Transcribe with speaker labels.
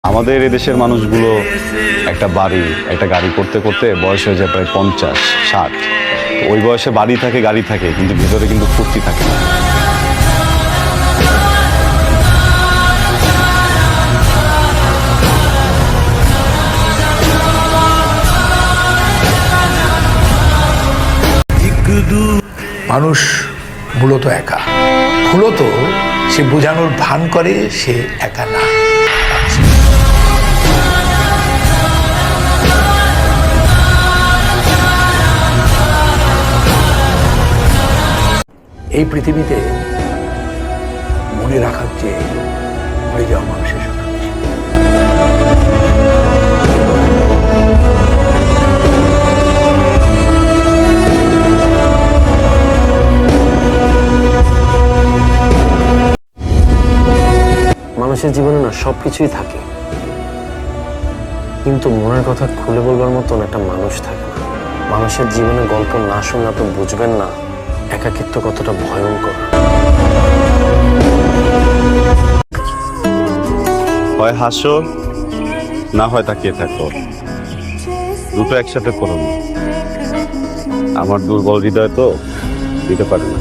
Speaker 1: আমাদের এদেশের মানুষগুলো একটা বাড়ি একটা গাড়ি করতে করতে বয়স হয়ে যায় প্রায় 50-60। ওই বয়সে বাড়ি থাকে গাড়ি থাকে কিন্তু ভিতরে কিন্তু ফুর্তি থাকে না।
Speaker 2: মানুষ মূলত একা, মূলত সে বোঝানোর ভান করে সে একা না। এই পৃথিবীতে মনে রাখার চেয়ে মরে যাওয়া মানুষের সংখ্যা বেশি।
Speaker 3: মানুষের জীবনে না সবকিছুই থাকে, কিন্তু মনের কথা খুলে বলবার মতন একটা মানুষ থাকে না। মানুষের জীবনে গল্প না শুনলে আপনি বুঝবেন না একাকিত্ব কতটা ভয়ঙ্কর।
Speaker 1: হয় হাসো না হয় তাকিয়ে থাকো, দুটো একসাথে করো না। আমার দুর্বল হৃদয় তো দিতে পারে না।